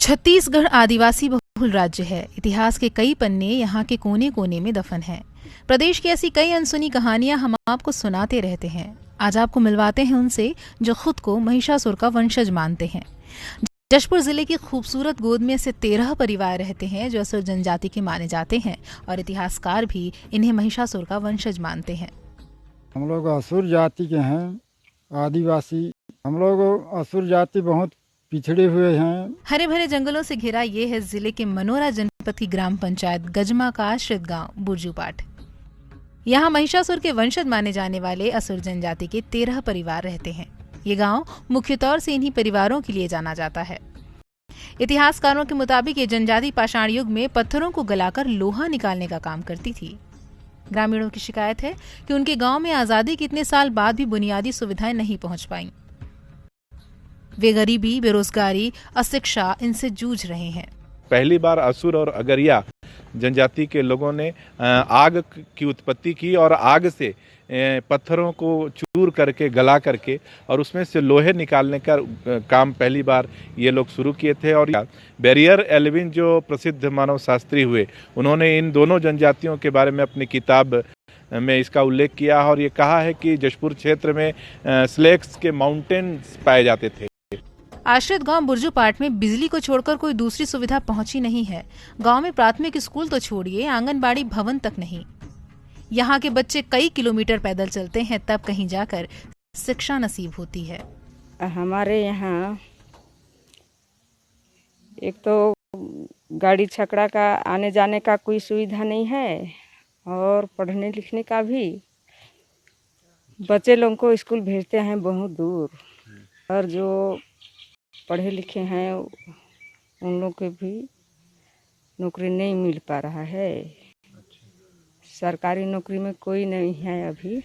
छत्तीसगढ़ आदिवासी बहुल राज्य है। इतिहास के कई पन्ने यहाँ के कोने कोने में दफन हैं। प्रदेश की ऐसी कई अनसुनी कहानियां हम आपको सुनाते रहते हैं। आज आपको मिलवाते हैं उनसे जो खुद को महिषासुर का वंशज मानते हैं। जशपुर जिले की खूबसूरत गोद में से 13 परिवार रहते हैं जो असुर जनजाति के माने जाते हैं और इतिहासकार भी इन्हें महिषासुर का वंशज मानते हैं। हम लोग असुर जाति के हैं, आदिवासी। हम लोग असुर जाति बहुत पिछड़े हुए हैं। हरे भरे जंगलों से घिरा ये है जिले के मनोरा जनपद की ग्राम पंचायत गजमा का आश्रित गांव बुरजूपाठ। यहाँ महिषासुर के वंशज माने जाने वाले असुर जनजाति के 13 परिवार रहते हैं। ये गांव मुख्य तौर से इन्हीं परिवारों के लिए जाना जाता है। इतिहासकारों के मुताबिक ये जनजाति पाषाण युग में पत्थरों को गलाकर लोहा निकालने का काम करती थी। ग्रामीणों की शिकायत है कि उनके गांव में आजादी के इतने साल बाद भी बुनियादी सुविधाएं नहीं पहुंच पाईं। वे गरीबी, बेरोजगारी, अशिक्षा इनसे जूझ रहे हैं। पहली बार असुर और अगरिया जनजाति के लोगों ने आग की उत्पत्ति की और आग से पत्थरों को चूर करके गला करके और उसमें से लोहे निकालने का काम पहली बार ये लोग शुरू किए थे। और बैरियर एल्विन जो प्रसिद्ध मानव शास्त्री हुए, उन्होंने इन दोनों जनजातियों के बारे में अपनी किताब में इसका उल्लेख किया और ये कहा है कि जशपुर क्षेत्र में स्लेक्स के माउंटेन्स पाए जाते थे। आश्रित गांव बुरजूपाठ में बिजली को छोड़कर कोई दूसरी सुविधा पहुंची नहीं है। गांव में प्राथमिक स्कूल तो छोड़िए, आंगनबाड़ी भवन तक नहीं। यहाँ के बच्चे कई किलोमीटर पैदल चलते हैं, तब कहीं जाकर शिक्षा नसीब होती है। हमारे यहाँ एक तो गाड़ी छकड़ा का आने जाने का कोई सुविधा नहीं है और पढ़ने लिखने का भी बच्चे लोगों को स्कूल भेजते हैं बहुत दूर, और जो पढ़े लिखे हैं उन लोग को भी नौकरी नहीं मिल पा रहा है। सरकारी नौकरी में कोई नहीं है अभी।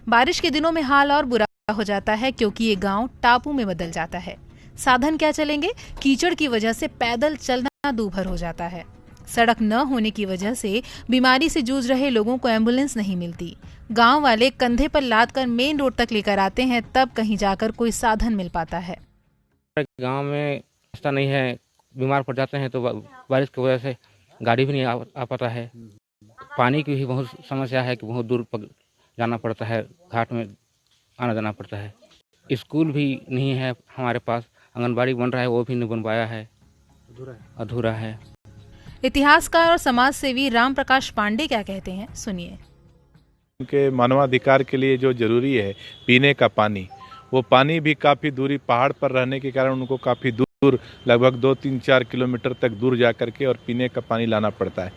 बारिश के दिनों में हाल और बुरा हो जाता है क्योंकि ये गांव टापू में बदल जाता है। साधन क्या चलेंगे, कीचड़ की वजह से पैदल चलना दूभर हो जाता है। सड़क न होने की वजह से बीमारी से जूझ रहे लोगों को एम्बुलेंस नहीं मिलती। गांव वाले कंधे पर लाद कर मेन रोड तक लेकर आते हैं, तब कहीं जाकर कोई साधन मिल पाता है। गांव में रास्ता नहीं है, बीमार पड़ जाते हैं तो बारिश की वजह से गाड़ी भी नहीं आ पाता है। पानी की भी बहुत समस्या है कि बहुत दूर जाना पड़ता है, घाट में आना जाना पड़ता है। स्कूल भी नहीं है हमारे पास, आंगनबाड़ी बन रहा है वो भी नहीं बन पाया है, अधूरा है। इतिहासकार और समाज सेवी राम प्रकाश पांडे क्या कहते हैं, सुनिए। उनके मानवाधिकार के लिए जो जरूरी है पीने का पानी, वो पानी भी काफ़ी दूरी पहाड़ पर रहने के कारण उनको काफ़ी दूर लगभग 2-3-4 किलोमीटर तक दूर जा करके और पीने का पानी लाना पड़ता है।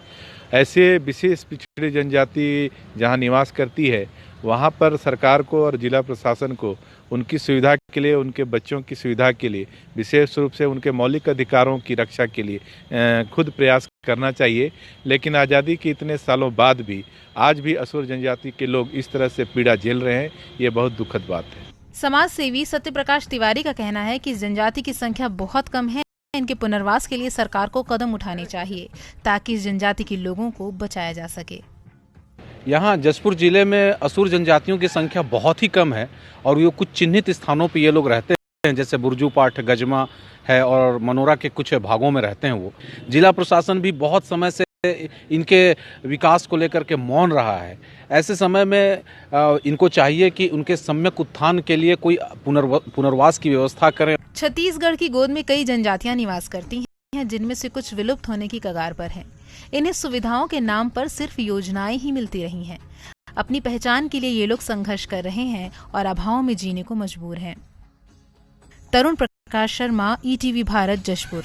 ऐसे विशेष पिछड़ी जनजाति जहां निवास करती है, वहां पर सरकार को और जिला प्रशासन को उनकी सुविधा के लिए, उनके बच्चों की सुविधा के लिए, विशेष रूप से उनके मौलिक अधिकारों की रक्षा के लिए खुद प्रयास करना चाहिए। लेकिन आज़ादी के इतने सालों बाद भी आज भी असुर जनजाति के लोग इस तरह से पीड़ा झेल रहे हैं, ये बहुत दुखद बात है। समाज सेवी सत्य प्रकाश तिवारी का कहना है कि जनजाति की संख्या बहुत कम है। इनके पुनर्वास के लिए सरकार को कदम उठाने चाहिए ताकि इस जनजाति के लोगों को बचाया जा सके। यहाँ जशपुर जिले में असुर जनजातियों की संख्या बहुत ही कम है और ये कुछ चिन्हित स्थानों पर ये लोग रहते हैं, जैसे बुरजूपाठ, गजमा है और मनोरा के कुछ भागों में रहते हैं। वो जिला प्रशासन भी बहुत समय से इनके विकास को लेकर के मौन रहा है। ऐसे समय में इनको चाहिए कि उनके सम्यक उत्थान के लिए कोई पुनर्वास की व्यवस्था करें। छत्तीसगढ़ की गोद में कई जनजातियां निवास करती हैं, जिनमें से कुछ विलुप्त होने की कगार पर हैं। इन्हें सुविधाओं के नाम पर सिर्फ योजनाएं ही मिलती रही हैं। अपनी पहचान के लिए ये लोग संघर्ष कर रहे हैं और अभाव में जीने को मजबूर हैं। तरुण प्रकाश शर्मा, ETV भारत, जशपुर।